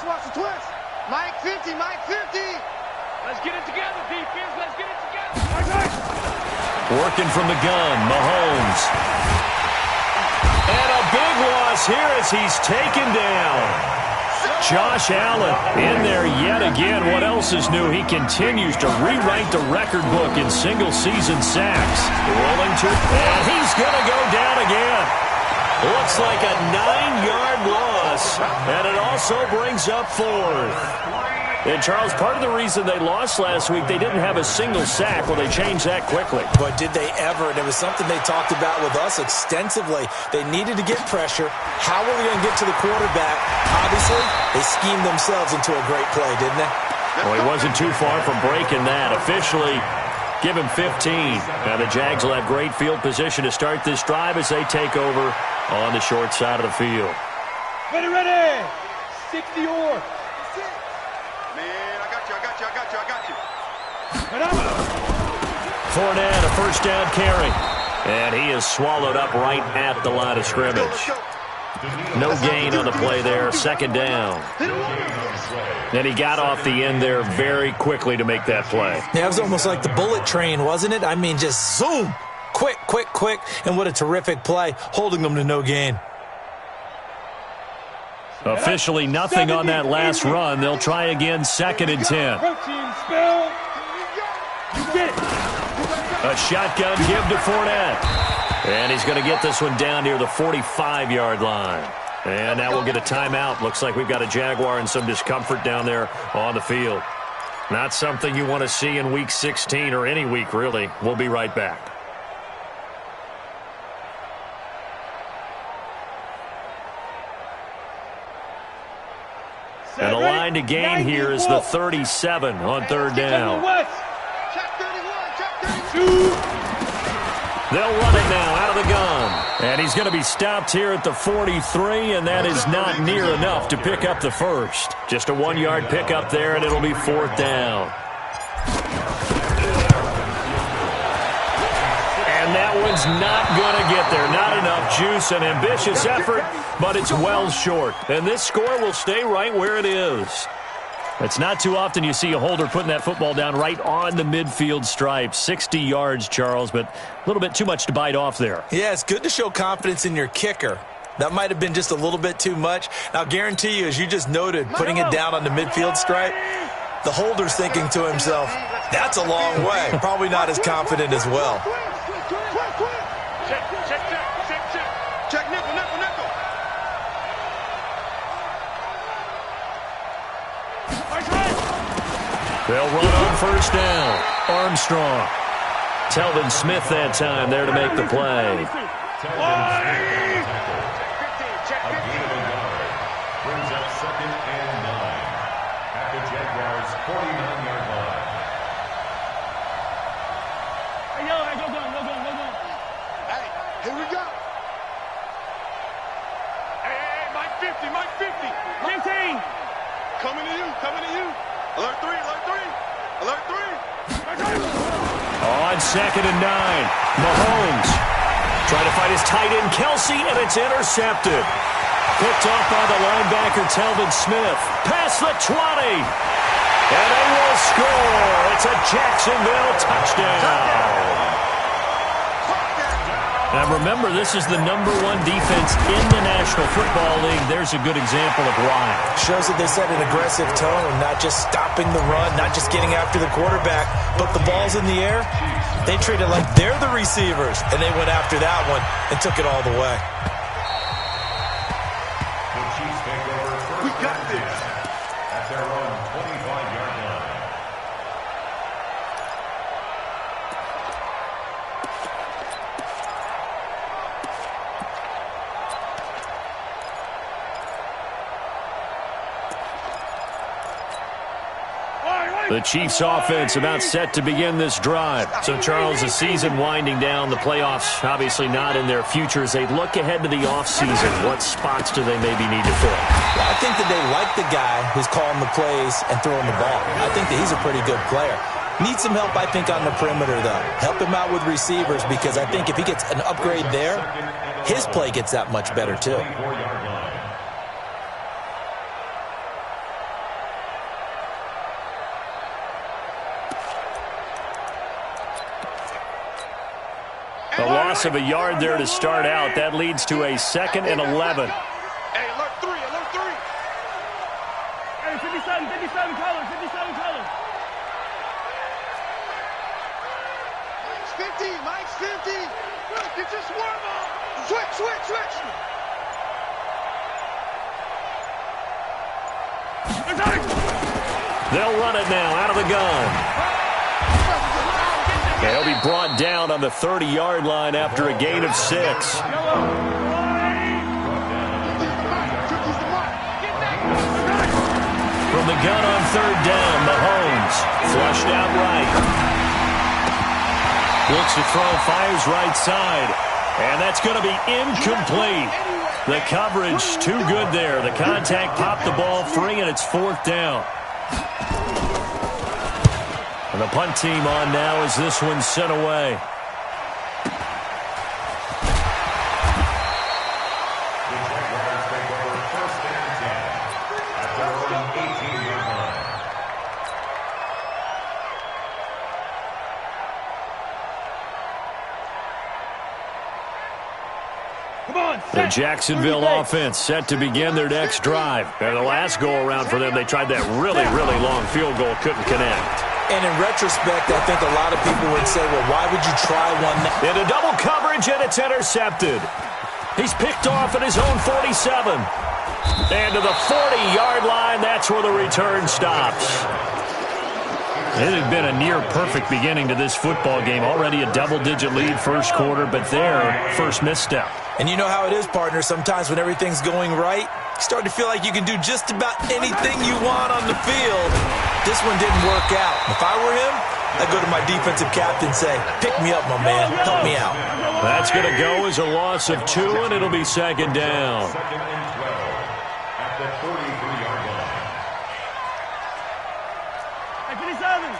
watch the twist. Mike 50, Mike 50. Let's get it together, defense. Let's get it together. Working from the gun, Mahomes. And a big loss here as he's taken down. Josh Allen in there yet again. What else is new? He continues to rewrite the record book in single-season sacks. Rolling to, and he's going to go down again. Looks like a 9-yard loss, and it also brings up 4th. And, Charles, part of the reason they lost last week, they didn't have a single sack. Well, they changed that quickly. But did they ever? And it was something they talked about with us extensively. They needed to get pressure. How were they going to get to the quarterback? Obviously, they schemed themselves into a great play, didn't they? Well, he wasn't too far from breaking that. Officially, give him 15. Now, the Jags will have great field position to start this drive as they take over on the short side of the field. Ready, ready. 60 or. Fournette, a first down carry. And he is swallowed up right at the line of scrimmage. No gain on the play there. Second down. And he got off the end there very quickly to make that play. Yeah, it was almost like the bullet train, wasn't it? I mean, just zoom. Quick, quick, quick. And what a terrific play, holding them to no gain. Officially nothing on that last run. They'll try again, 2nd and 10. A shotgun give to Fournette. And he's going to get this one down near the 45-yard line. And now we'll get a timeout. Looks like we've got a Jaguar in some discomfort down there on the field. Not something you want to see in Week 16 or any week, really. We'll be right back. And the line to gain here is the 37 on 3rd down. They'll run it now out of the gun. And he's going to be stopped here at the 43, and that is not near enough to pick up the first. Just a 1-yard pickup there, and it'll be 4th down. And that one's not going to get there. Not enough juice. An ambitious effort, but it's well short. And this score will stay right where it is. It's not too often you see a holder putting that football down right on the midfield stripe. 60 yards, Charles, but a little bit too much to bite off there. Yeah, it's good to show confidence in your kicker. That might have been just a little bit too much. Now, I'll guarantee you, as you just noted, putting it down on the midfield stripe, the holder's thinking to himself, that's a long way. Probably not as confident as well. Check nickel. They'll run on first down. Armstrong. Telvin Smith that time there to make the play. Brings up 2nd and 9 at the Jaguars' 49-yard line. Hey, here we go. Hey, Mike 50, Mike 50. 15. Coming to you. Alert 3. On 2nd and 9, Mahomes trying to find his tight end, Kelsey, and it's intercepted. Picked off by the linebacker, Telvin Smith. Past the 20. And they will score. It's a Jacksonville touchdown. Now remember, this is the #1 defense in the National Football League. There's a good example of why. Shows that they set an aggressive tone, not just stopping the run, not just getting after the quarterback, but the ball's in the air. They treat it like they're the receivers, and they went after that one and took it all the way. The Chiefs take over first. We got this. At their own 25-yard line. The Chiefs offense about set to begin this drive. So, Charles, the season winding down, the playoffs obviously not in their future. As they look ahead to the offseason, what spots do they maybe need to fill? Well, I think that they like the guy who's calling the plays and throwing the ball. I think that he's a pretty good player. Needs some help, I think, on the perimeter, though. Help him out with receivers, because I think if he gets an upgrade there, his play gets that much better, too. loss of a yard there to start out. That leads to a 2nd and 11. Hey, alert 3, alert 3. Hey, 57 color, 57 color. Mike's 50. Look, get your swerve on. Switch. They'll run it now out of the gun. They'll be brought down on the 30-yard line after a gain of 6. From the gun on 3rd down, Mahomes flushed out right. Looks to throw, fires right side. And that's going to be incomplete. The coverage too good there. The contact popped the ball free, and it's 4th down. And the punt team on now as this one's sent away. The Jacksonville offense set to begin their next drive. And the last go-around for them, they tried that really, really long field goal, couldn't connect. And in retrospect, I think a lot of people would say, well, why would you try one? Into double coverage, and it's intercepted. He's picked off at his own 47. And to the 40-yard line, that's where the return stops. It had been a near-perfect beginning to this football game. Already a double-digit lead first quarter, but their first misstep. And you know how it is, partner. Sometimes when everything's going right, you start to feel like you can do just about anything you want on the field. This one didn't work out. If I were him, I'd go to my defensive captain and say, pick me up, my man. Help me out. That's going to go as a loss of 2, and it'll be 2nd down. 2nd and 12 at the 43-yard line. Hey, 57.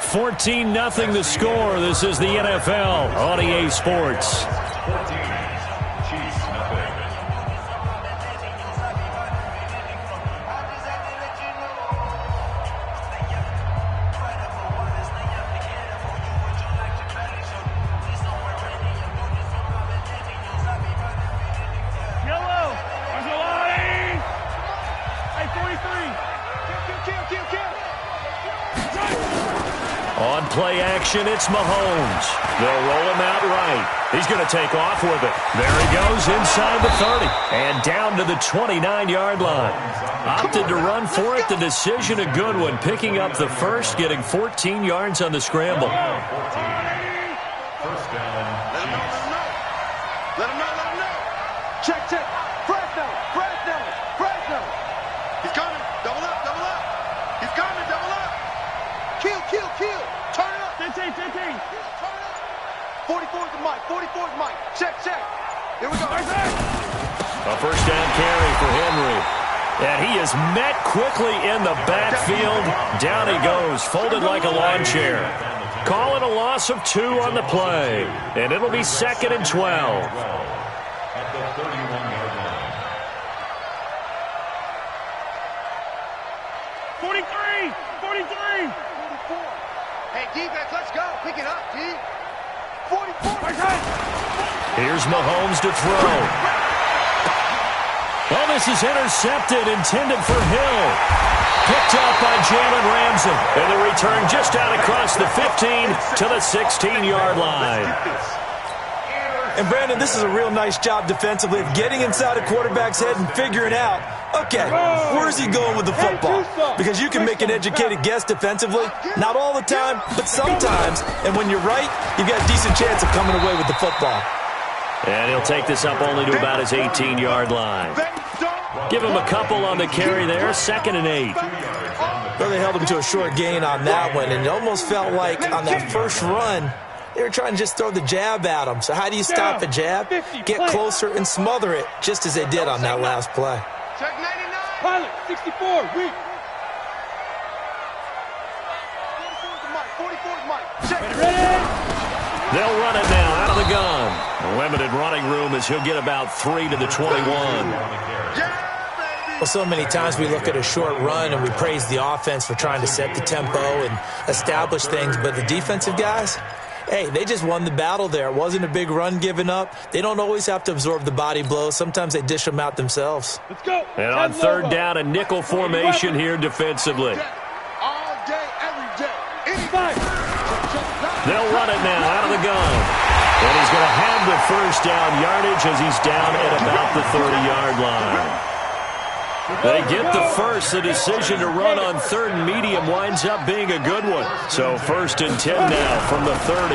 14-0 the score. This is the NFL on EA Sports. 14, Chiefs nothing. Yellow. Arzelati. Hey, 43. Kill. On play action, it's Mahomes. They'll roll him out right. He's going to take off with it. There he goes inside the 30 and down to the 29-yard line. Opted to run for it. The decision a good one. Picking up the first, getting 14 yards on the scramble. 14. First down, Chiefs. Let him know. Check. Fresno. He's coming. Double up. He's coming. Double up. Kill. Turn it up. 15. 44's the mic. Check. Here we go. A first down carry for Henry. And he is met quickly in the backfield. Down he goes, folded like a lawn chair. Calling a loss of 2 on the play. And it'll be 2nd and 12. At the 31-yard line. 43. Hey, defense, let's go. Pick it up, D. 44. Here's Mahomes to throw. Well, this is intercepted, intended for Hill. Picked up by Jalen Ramsey. And the return just out across the 15 to the 16-yard line. And, Brandon, this is a real nice job defensively of getting inside a quarterback's head and figuring out, okay, where's he going with the football? Because you can make an educated guess defensively. Not all the time, but sometimes. And when you're right, you've got a decent chance of coming away with the football. And he'll take this up only to about his 18-yard line. Give him a couple on the carry there, 2nd and 8. Well, they held him to a short gain on that one, and it almost felt like on that first run, they were trying to just throw the jab at him. So how do you stop a jab? Get closer and smother it, just as they did on that last play. Check 99. Pilot, 64. Weak. 44's mic. Check. They'll run it now out of the gun. Limited running room as he'll get about 3 to the 21. Yeah, baby. Well, so many times we look at a short run and we praise the offense for trying to set the tempo and establish things, but the defensive guys, hey, they just won the battle there. It wasn't a big run given up. They don't always have to absorb the body blows. Sometimes they dish them out themselves. Let's go. And on third down, a nickel formation here defensively. All day, every day. Anybody. They'll run it now out of the gun. And he's going to have the first down yardage as he's down at about the 30-yard line. They get the first. The decision to run on third and medium winds up being a good one. So 1st and 10 now from the 30.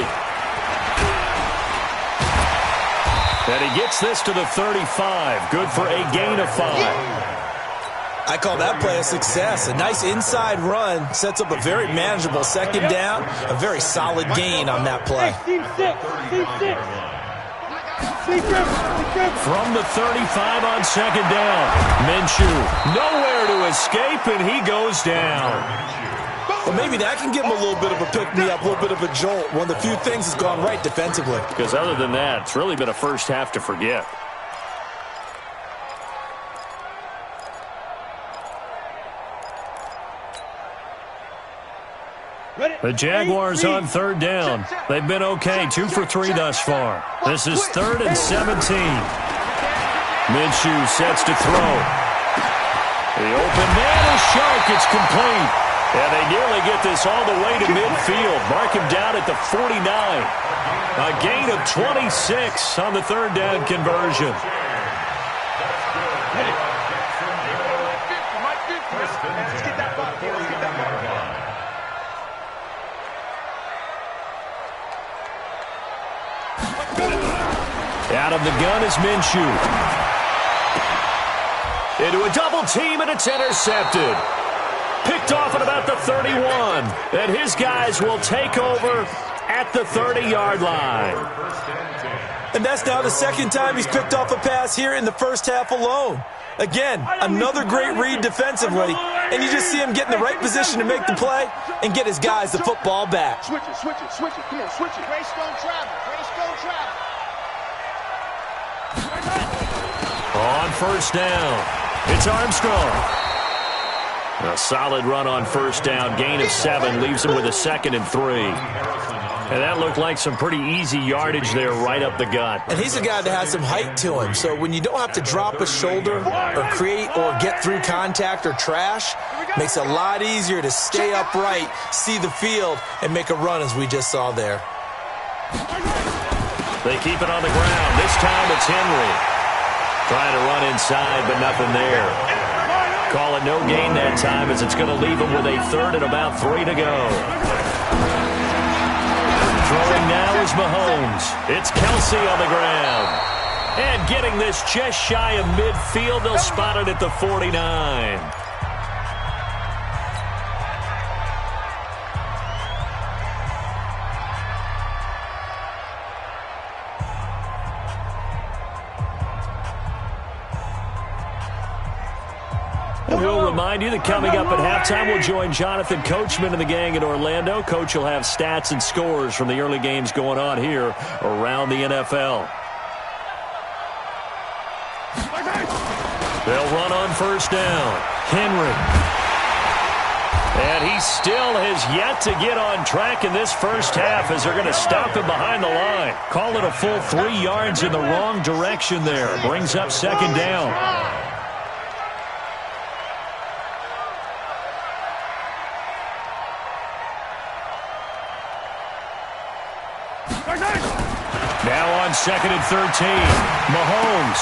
And he gets this to the 35. Good for a gain of 5. I call that play a success. A nice inside run sets up a very manageable 2nd down. A very solid gain on that play. Team 6. Team 6. From the 35 on 2nd down. Minshew nowhere to escape, and he goes down. Well, maybe that can give him a little bit of a pick-me-up, a little bit of a jolt. One of the few things that's gone right defensively. Because other than that, it's really been a first half to forget. The Jaguars on third down. They've been okay, 2 for 3 thus far. This is 3rd and 17. Minshew sets to throw. The open man is sharp. It's complete. And they nearly get this all the way to midfield. Mark him down at the 49. A gain of 26 on the 3rd down conversion. Out of the gun is Minshew. Into a double team, and it's intercepted. Picked off at about the 31. And his guys will take over at the 30-yard line. And that's now the 2nd time he's picked off a pass here in the first half alone. Again, another great read defensively. And you just see him get in the right position to make the play and get his guys the football back. Switch it, switch it, switch it. Come on, switch it. Grace don't travel. Grace don't travel. On 1st down, it's Armstrong. A solid run on 1st down. Gain of 7 leaves him with a 2nd and 3. And that looked like some pretty easy yardage there right up the gut. And he's a guy that has some height to him. So when you don't have to drop a shoulder or create or get through contact or trash, makes it a lot easier to stay upright, see the field, and make a run as we just saw there. They keep it on the ground. This time it's Henry. Trying to run inside, but nothing there. Call it no gain that time as it's going to leave him with a 3rd and about 3 to go. Throwing now is Mahomes. It's Kelsey on the ground. And getting this just shy of midfield, they'll spot it at the 49. We'll remind you that coming up at halftime, we'll join Jonathan Coachman and the gang in Orlando. Coach will have stats and scores from the early games going on here around the NFL. They'll run on 1st down. Henry. And he still has yet to get on track in this first half as they're going to stop him behind the line. Call it a full 3 yards in the wrong direction there. Brings up 2nd down. Now on 2nd and 13. Mahomes.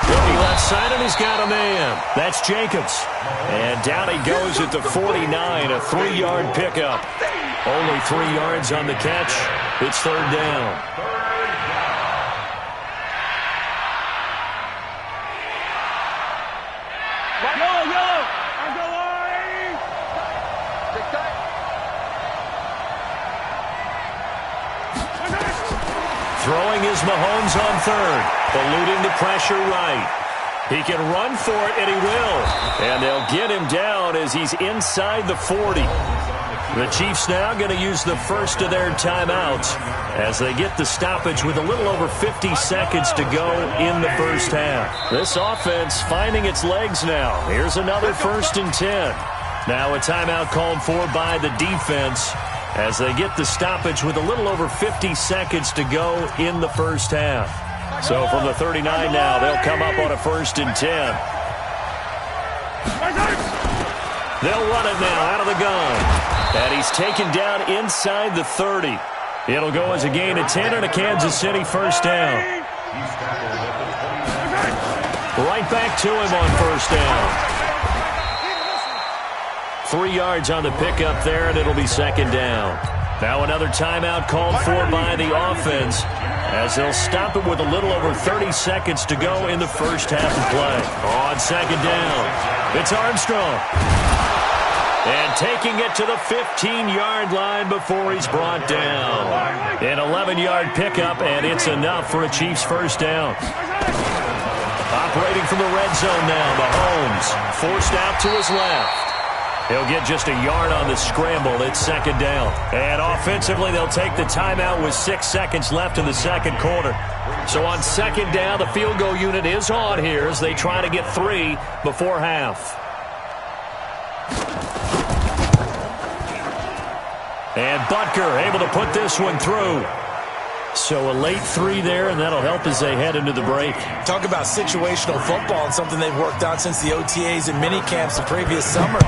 Looking left side, and he's got a man. That's Jacobs. And down he goes at the 49, a 3-yard pickup. Only 3 yards on the catch. It's 3rd down. Throwing is Mahomes on 3rd, eluding the pressure right. He can run for it, and he will. And they'll get him down as he's inside the 40. The Chiefs now going to use the first of their timeouts as they get the stoppage with a little over 50 seconds to go in the first half. This offense finding its legs now. Here's another 1st and 10. Now a timeout called for by the defense as they get the stoppage with a little over 50 seconds to go in the first half. So from the 39 now, they'll come up on a 1st and 10. They'll run it now out of the gun. And he's taken down inside the 30. It'll go as a gain of 10 and a Kansas City first down. Right back to him on first down. 3 yards on the pickup there, and it'll be 2nd down. Now another timeout called for by the offense as they'll stop it with a little over 30 seconds to go in the first half of play. On 2nd down, it's Armstrong. And taking it to the 15-yard line before he's brought down. An 11-yard pickup, and it's enough for a Chiefs first down. Operating from the red zone now, Mahomes forced out to his left. He'll get just a yard on the scramble. It's 2nd down. And offensively, they'll take the timeout with 6 seconds left in the second quarter. So on 2nd down, the field goal unit is on here as they try to get 3 before half. And Butker able to put this one through. So a late 3 there, and that'll help as they head into the break. Talk about situational football and something they've worked on since the OTAs and mini camps the previous summer.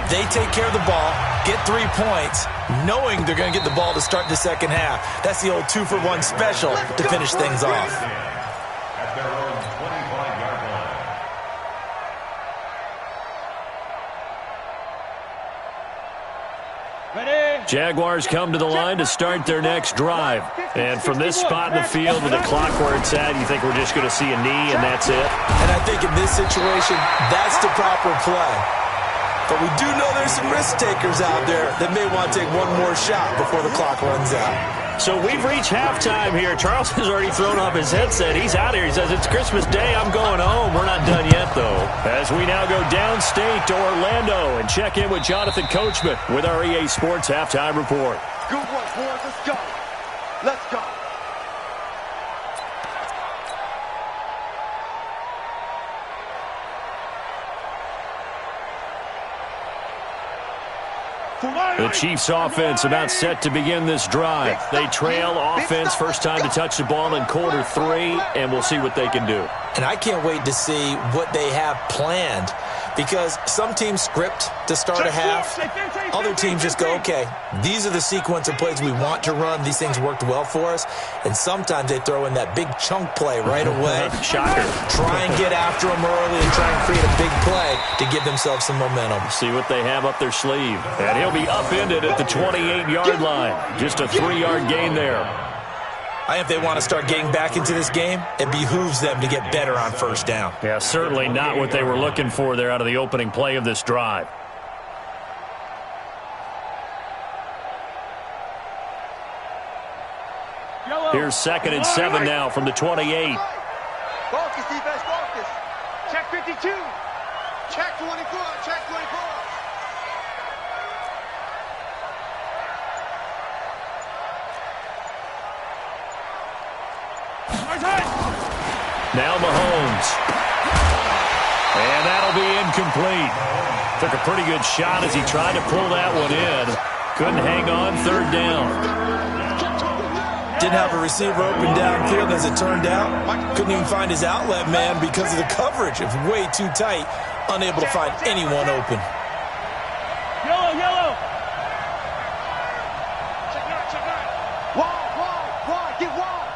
They take care of the ball, get 3 points, knowing they're going to get the ball to start the second half. That's the old 2-for-1 special to finish things off. At their own 25-yard line. Jaguars come to the line to start their next drive. And from this spot in the field with the clock where it's at, you think we're just going to see a knee and that's it? And I think in this situation, that's the proper play. But we do know there's some risk takers out there that may want to take one more shot before the clock runs out. So we've reached halftime here. Charles has already thrown off his headset. He's out here. He says, it's Christmas Day. I'm going home. We're not done yet, though. As we now go downstate to Orlando and check in with Jonathan Coachman with our EA Sports Halftime Report. Good work, boys. Let's go. Let's go. The Chiefs offense about set to begin this drive. They trail offense first time to touch the ball in quarter 3, and we'll see what they can do. And I can't wait to see what they have planned, because some teams script to start a half. Other teams just go, okay, these are the sequence of plays we want to run. These things worked well for us. And sometimes they throw in that big chunk play right away. Shocker. Try and get after them early and try and create a big play to give themselves some momentum. See what they have up their sleeve. And he'll be upended at the 28-yard line. Just a 3-yard gain there. If they want to start getting back into this game, it behooves them to get better on first down. Yeah, certainly not what they were looking for there out of the opening play of this drive. Here's 2nd and 7 now from the 28. Focus, defense, focus. Check 52. Check 24. Check 24. Now Mahomes. And that'll be incomplete. Took a pretty good shot as he tried to pull that one in. Couldn't hang on, 3rd down. Didn't have a receiver open downfield as it turned out. Couldn't even find his outlet man because of the coverage. It was way too tight. Unable to find anyone open. Yellow. Wide, get wide.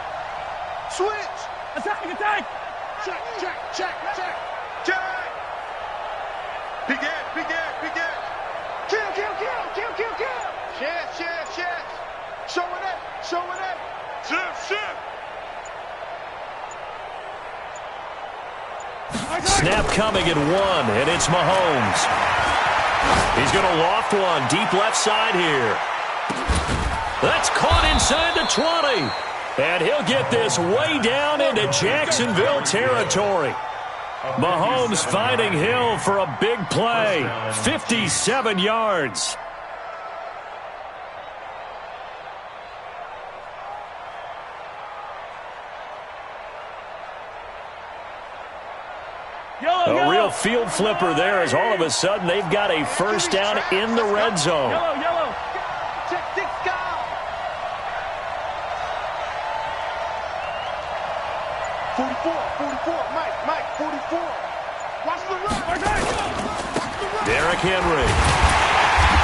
Switch. Attack. Check. Big Ed. Kill. Share. Showing it. Shift. Snap coming at 1, and it's Mahomes. He's going to loft one deep left side here. That's caught inside the 20. And he'll get this way down into Jacksonville territory. Mahomes finding Hill for a big play. 57 yards. A real field flipper there as all of a sudden they've got a first down in the red zone. Yellow. Check 6, go. 44, Mike, 44. Watch the run. Derrick Henry.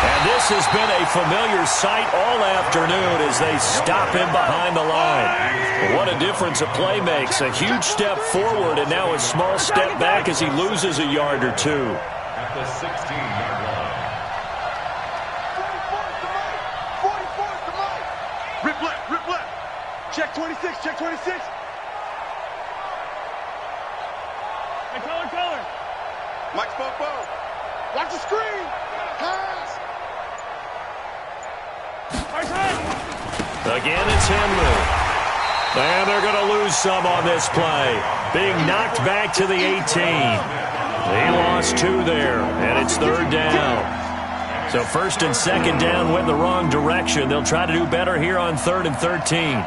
And this has been a familiar sight all afternoon as they stop him behind the line. What a difference a play makes. A huge step forward and now a small step back as he loses a yard or two. At the 16-yard line. 44 to Mike. Rip left. Check 26. Hey, color. Mike spoke both. Watch the screen. Pass. Again, it's Henry. And they're going to lose some on this play. Being knocked back to the 18. They lost 2 there, and it's 3rd down. So 1st and 2nd down went the wrong direction. They'll try to do better here on 3rd and 13.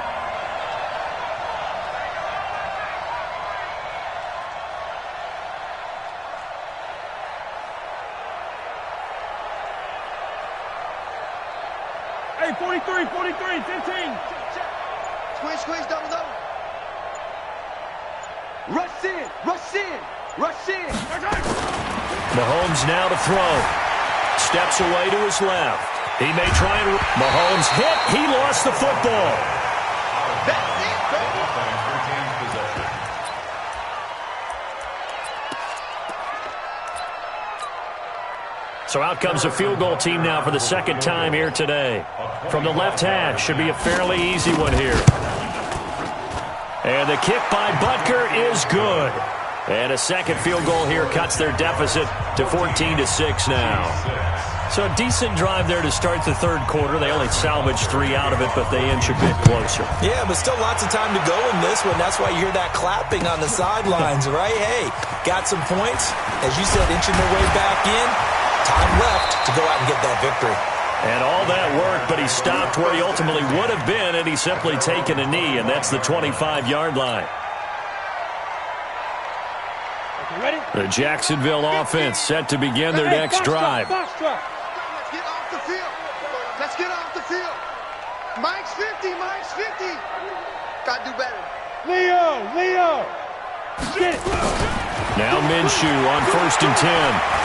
Hey, 43, 15. Squeeze, double. Rush in. Mahomes now to throw. Steps away to his left. He may try and... Mahomes hit. He lost the football. That's it, baby. Offense retains possession. So out comes a field goal team now for the 2nd time here today. From the left hash, should be a fairly easy one here. And the kick by Butker is good. And a second field goal here cuts their deficit to 14-6 now. So a decent drive there to start the 3rd quarter. They only salvaged 3 out of it, but they inch a bit closer. Yeah, but still lots of time to go in this one. That's why you hear that clapping on the sidelines, right? Hey, got some points. As you said, inching their way back in. Time left to go out and get that victory. And all that work, but he stopped where he ultimately would have been, and he's simply taken a knee, and that's the 25-yard line. Ready? The Jacksonville offense set to begin their next drive. Let's get off the field. Mike's 50. Gotta do better. Leo. Get it. Now Minshew on 1st and 10.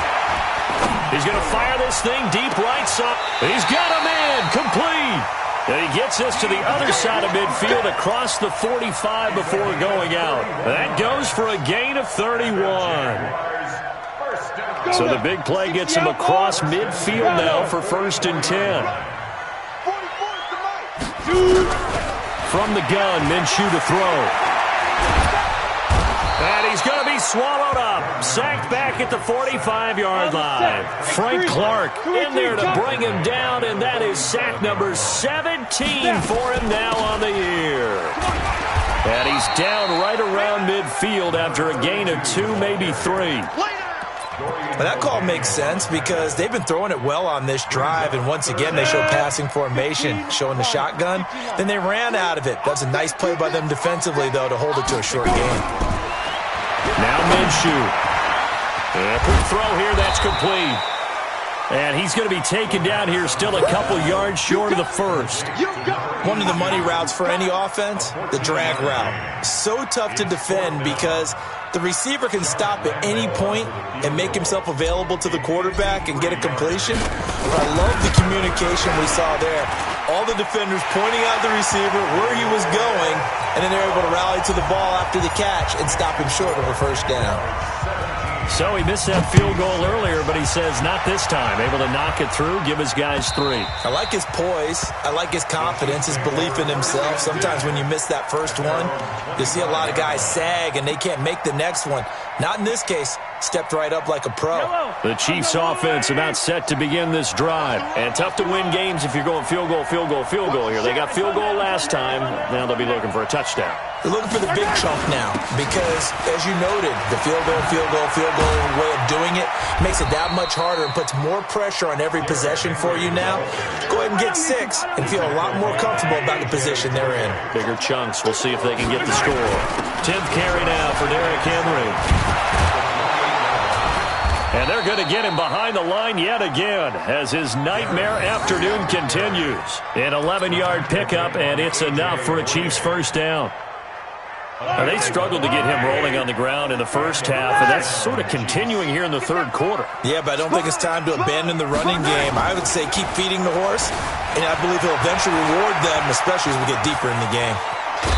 He's going to fire this thing deep right side. He's got a man complete. And he gets us to the other side of midfield across the 45 before going out. That goes for a gain of 31. So the big play gets him across midfield now for 1st and 10. From the gun, Minshew to throw. And he's going to be swallowed up. Sacked back at the 45-yard line. Frank Clark in there to bring him down, and that is sack number 17 for him now on the year. And he's down right around midfield after a gain of 2, maybe 3. Well, that call makes sense because they've been throwing it well on this drive, and once again they show passing formation, showing the shotgun. Then they ran out of it. That's a nice play by them defensively, though, to hold it to a short game. Now Minshew. And a quick throw here, that's complete. And he's going to be taken down here still a couple yards short of the first. One of the money routes for any offense, the drag route. So tough to defend because the receiver can stop at any point and make himself available to the quarterback and get a completion. But I love the communication we saw there. All the defenders pointing out the receiver, where he was going, and then they're able to rally to the ball after the catch and stop him short of a first down. So he missed that field goal earlier, but he says not this time. Able to knock it through, give his guys 3. I like his poise. I like his confidence, his belief in himself. Sometimes when you miss that first one, you see a lot of guys sag and they can't make the next one. Not in this case. Stepped right up like a pro. The Chiefs offense about set to begin this drive. And tough to win games if you're going field goal here. They got field goal last time. Now they'll be looking for a touchdown. They're looking for the big chunk now because, as you noted, the field goal way of doing it makes it that much harder and puts more pressure on every possession for you now. Go ahead and get 6 and feel a lot more comfortable about the position they're in. Bigger chunks. We'll see if they can get the score. 10th carry now for Derrick Henry. And they're going to get him behind the line yet again as his nightmare afternoon continues. An 11-yard pickup, and it's enough for a Chiefs first down. Now, they struggled to get him rolling on the ground in the first half, and that's sort of continuing here in the third quarter. Yeah, but I don't think it's time to abandon the running game. I would say keep feeding the horse, and I believe he'll eventually reward them, especially as we get deeper in the game.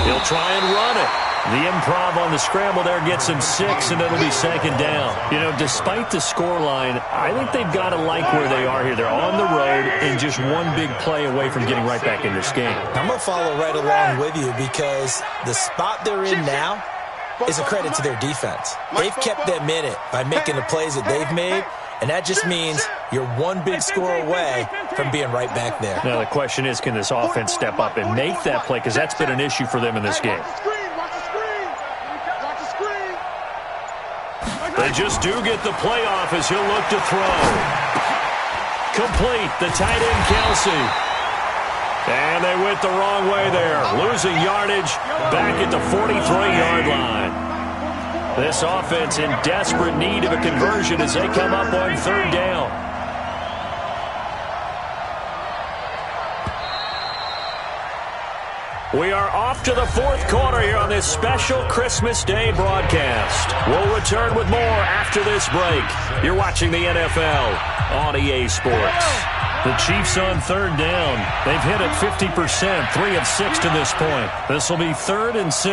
He'll try and run it. The improv on the scramble there gets him 6, and it'll be second down. You know, despite the scoreline, I think they've got to like where they are here. They're on the road and just one big play away from getting right back in this game. I'm going to follow right along with you because the spot they're in now is a credit to their defense. They've kept them in it by making the plays that they've made, and that just means you're one big score away from being right back there. Now, the question is, can this offense step up and make that play? Because that's been an issue for them in this game. They just do get the playoff as he'll look to throw. Complete, the tight end, Kelsey. And they went the wrong way there. Losing yardage back at the 43-yard line. This offense in desperate need of a conversion as they come up on third down. We are off to the fourth quarter here on this special Christmas Day broadcast. We'll return with more after this break. You're watching the NFL on EA Sports. The Chiefs on third down. They've hit it 50%, 3 of 6 to this point. This will be 3rd and 6.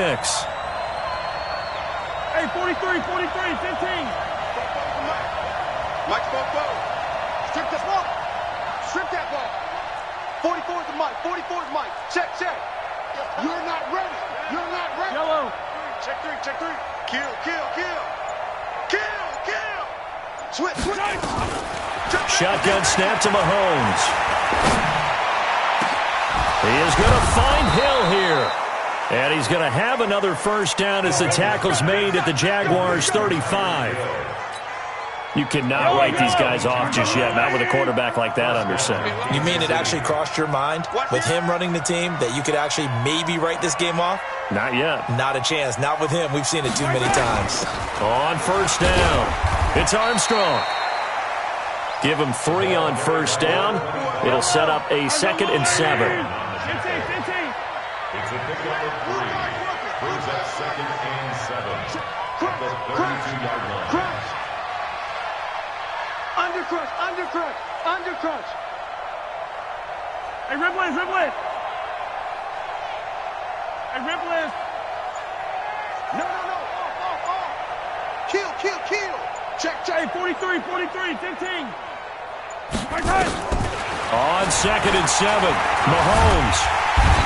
Hey, 43, 15. Mike's ball. Strip that ball. Strip that ball. 44 is the Mike. 44 is Mike. Check. You're not ready. Yellow. Check three. Kill. Switch. Shotgun snap to Mahomes. He is going to find Hill here. And he's going to have another first down as the tackle's made at the Jaguars' 35. You cannot write these guys off just yet, not with a quarterback like that under center. You mean it actually crossed your mind with him running the team that you could actually maybe write this game off? Not yet. Not a chance. Not with him. We've seen it too many times. On first down, it's Armstrong. Give him 3 on first down. It'll set up a 2nd and 7. It's a pickup of 3. Brings up 2nd and 7. At the 32-yard line. Undercrunch. Hey, rib blitz. No. Kill. Check. Hey, 43, 15. On 2nd and 7, Mahomes.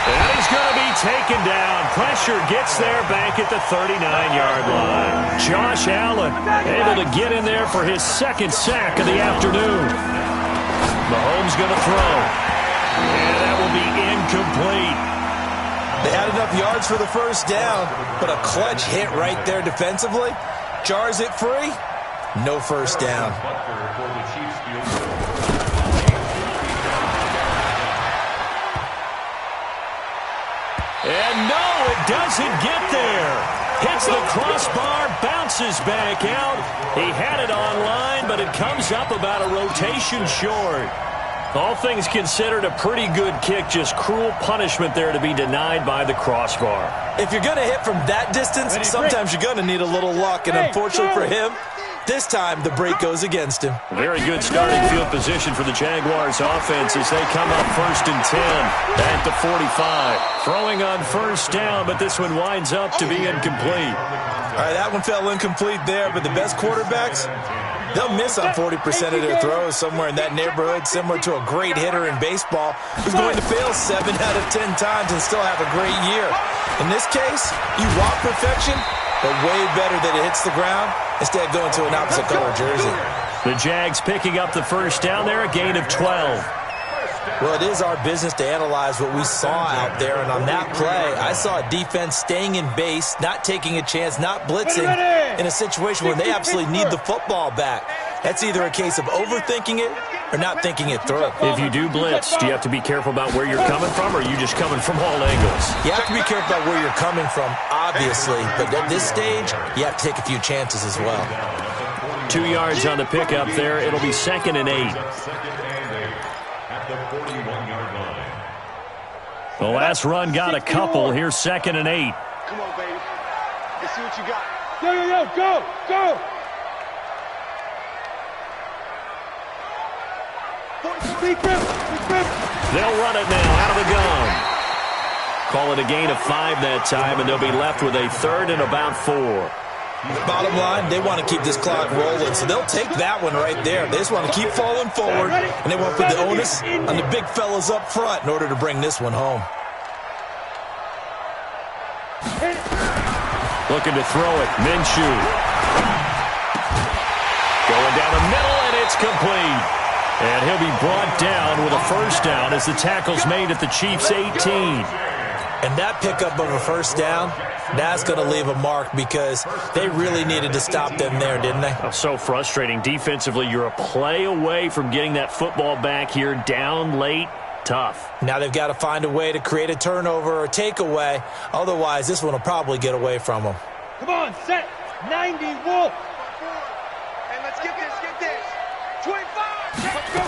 And he's going to be taken down. Pressure gets there back at the 39-yard line. Josh Allen able to get in there for his 2nd sack of the afternoon. Mahomes going to throw. And that will be incomplete. They had enough yards for the first down, but a clutch hit right there defensively. Jars it free. No first down. And no, it doesn't get there. Hits the crossbar, bounces back out. He had it online, but it comes up about a rotation short. All things considered, a pretty good kick, just cruel punishment there to be denied by the crossbar. If you're going to hit from that distance, sometimes you're going to need a little luck, and unfortunately for him, this time the break goes against him. Very good starting field position for the Jaguars offense as they come up 1st and 10 at the 45. Throwing on first down, but this one winds up to be incomplete. All right, that one fell incomplete there, but the best quarterbacks, they'll miss on 40% of their throws somewhere in that neighborhood, similar to a great hitter in baseball who's going to fail 7 out of 10 times and still have a great year. In this case, you want perfection, but way better that it hits the ground instead of going to an opposite color jersey. The Jags picking up the first down there, a gain of 12. Well, it is our business to analyze what we saw out there, and on that play, I saw a defense staying in base, not taking a chance, not blitzing in a situation where they absolutely need the football back. That's either a case of overthinking it or not thinking it through. If you do blitz, do you have to be careful about where you're coming from, or are you just coming from all angles? You have to be careful about where you're coming from, obviously, but at this stage, you have to take a few chances as well. 2 yards on the pickup there. It'll be 2nd and 8. Second and 8 at the 41-yard line. The last run got a couple. Here's 2nd and 8. Come on, baby. Let's see what you got. Yo, go, go. Big grip. They'll run it now out of the gun. Call it a gain of 5 that time, and they'll be left with a 3rd and about 4. Bottom line, they want to keep this clock rolling, so they'll take that one right there. They just want to keep falling forward, and they want to put the onus on the big fellas up front in order to bring this one home. Looking to throw it. Minshew. Going down the middle, and it's complete. And he'll be brought down with a first down as the tackle's made at the Chiefs' 18. And that pickup of a first down, that's going to leave a mark because they really needed to stop them there, didn't they? Oh, so frustrating. Defensively, you're a play away from getting that football back here down late. Tough. Now they've got to find a way to create a turnover or takeaway. Otherwise, this one will probably get away from them. Come on, set. 90, Wolf. And let's get this. 25. Let's go.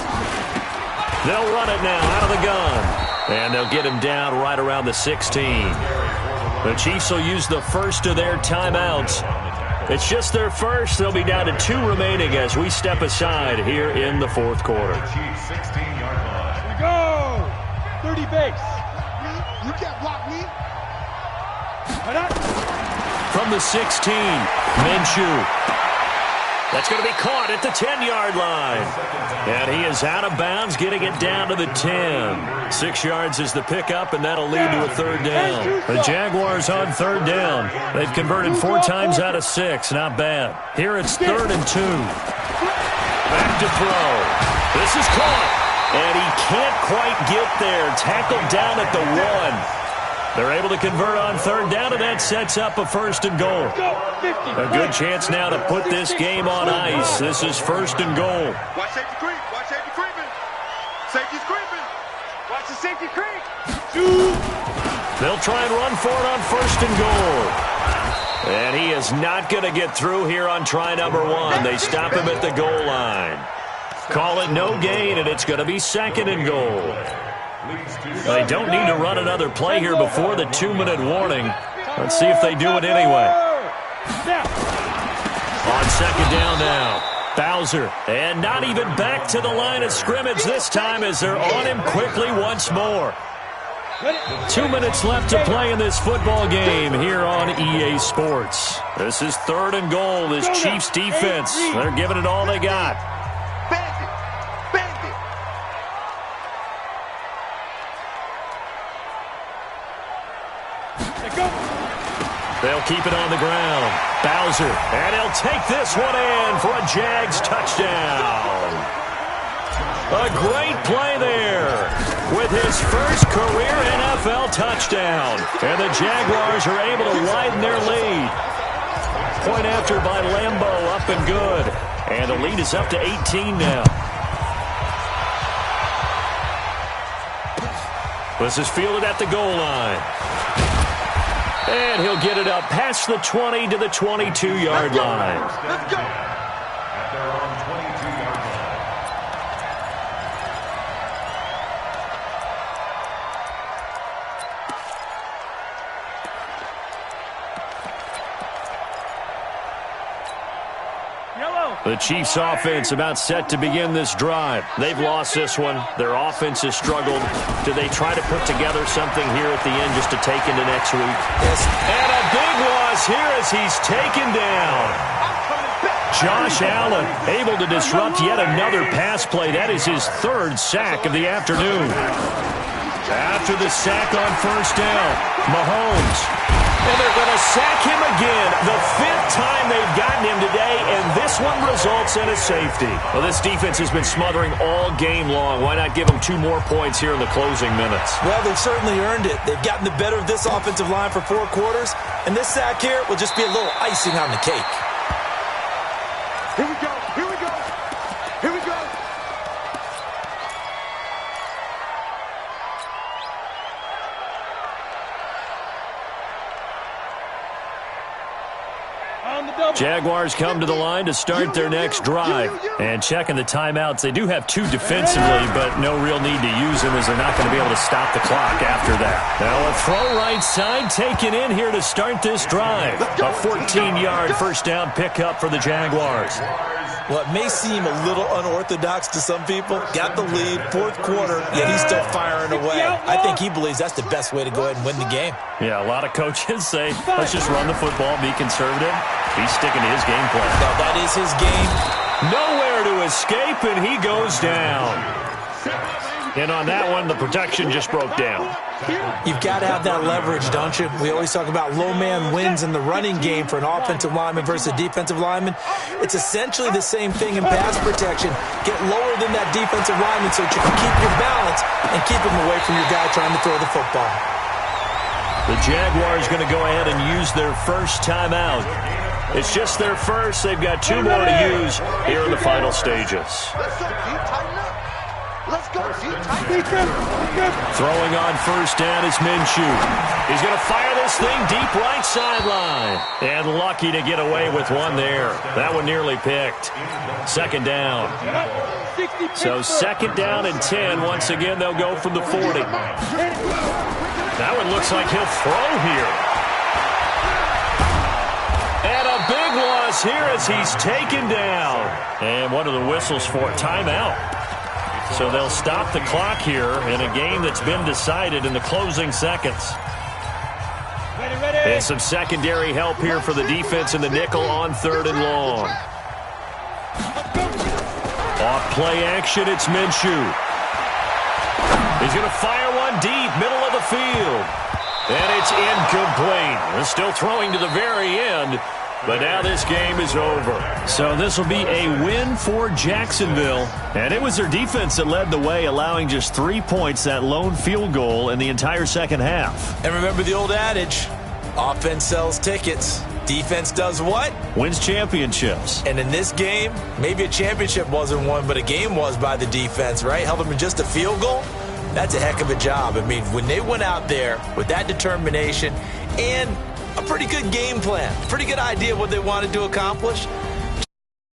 They'll run it now out of the gun. And they'll get him down right around the 16. The Chiefs will use the first of their timeouts. It's just their first. They'll be down to 2 remaining as we step aside here in the fourth quarter. Chiefs 16-yard line. Go. 30 base. You can't block me. From the 16, Minshew. That's going to be caught at the 10-yard line. And he is out of bounds, getting it down to the 10. 6 yards is the pickup, and that'll lead to a 3rd down. The Jaguars on 3rd down. They've converted 4 times out of 6. Not bad. Here it's 3rd and 2. Back to throw. This is caught. And he can't quite get there. Tackled down at the 1. They're able to convert on 3rd down, and that sets up a 1st and goal. A good chance now to put this game on ice. This is 1st and goal. Watch safety creep. Watch safety creeping. Safety's creeping. Watch the safety creep. They'll try and run for it on 1st and goal. And he is not going to get through here on try number 1. They stop him at the goal line. Call it no gain, and it's going to be 2nd and goal. They don't need to run another play here before the 2-minute warning. Let's see if they do it anyway. On 2nd down now, Bowser. And not even back to the line of scrimmage this time as they're on him quickly once more. 2 minutes left to play in this football game here on EA Sports. This is 3rd and goal. This Chiefs defense, they're giving it all they got. They'll keep it on the ground. Bowser, and he'll take this one in for a Jags touchdown. A great play there with his first career NFL touchdown. And the Jaguars are able to widen their lead. Point after by Lambeau, up and good. And the lead is up to 18 now. This is fielded at the goal line. And he'll get it up past the 20 to the 22-yard line. Let's go. At their own 22-yard line. The Chiefs offense about set to begin this drive. They've lost this one. Their offense has struggled. Do they try to put together something here at the end just to take into next week? Yes. And a big loss here as he's taken down. Josh Allen able to disrupt yet another pass play. That is his 3rd sack of the afternoon. After the sack on 1st down, Mahomes. And they're going to sack him again, the 5th time they've gotten him today, and this one results in a safety. Well, this defense has been smothering all game long. Why not give them 2 more points here in the closing minutes? Well, they've certainly earned it. They've gotten the better of this offensive line for 4 quarters, and this sack here will just be a little icing on the cake. Here we go. Here we go. Here we go. Jaguars come to the line to start their next drive. And checking the timeouts, they do have 2 defensively, but no real need to use them as they're not going to be able to stop the clock after that. Now a throw right side taken in here to start this drive. A 14-yard first down pickup for the Jaguars. What may seem a little unorthodox to some people, got the lead, 4th quarter, yet he's still firing away. I think he believes that's the best way to go ahead and win the game. Yeah, a lot of coaches say, let's just run the football, be conservative. He's sticking to his game plan. No, that is his game. Nowhere to escape, and he goes down. And on that one, the protection just broke down. You've got to have that leverage, don't you? We always talk about low man wins in the running game for an offensive lineman versus a defensive lineman. It's essentially the same thing in pass protection. Get lower than that defensive lineman so that you can keep your balance and keep him away from your guy trying to throw the football. The Jaguars going to go ahead and use their first timeout. It's just their first. They've got 2 more to use here in the final stages. Let's go, Throwing on first down is Minshew. He's going to fire this thing deep right sideline. And lucky to get away with one there. That one nearly picked. Second down. So second down and 10. Once again, they'll go from the 40. That one looks like he'll throw here. And a big loss here as he's taken down. And what are the whistles for? Timeout. So they'll stop the clock here in a game that's been decided in the closing seconds. And some secondary help here for the defense in the nickel on 3rd and long. Off play action, it's Minshew. He's going to fire one deep, middle of the field. And it's incomplete. They're still throwing to the very end. But now this game is over. So this will be a win for Jacksonville. And it was their defense that led the way, allowing just 3 points, that lone field goal in the entire second half. And remember the old adage, offense sells tickets. Defense does what? Wins championships. And in this game, maybe a championship wasn't won, but a game was by the defense, right? Held them in just a field goal. That's a heck of a job. I mean, when they went out there with that determination and a pretty good game plan, pretty good idea of what they wanted to accomplish,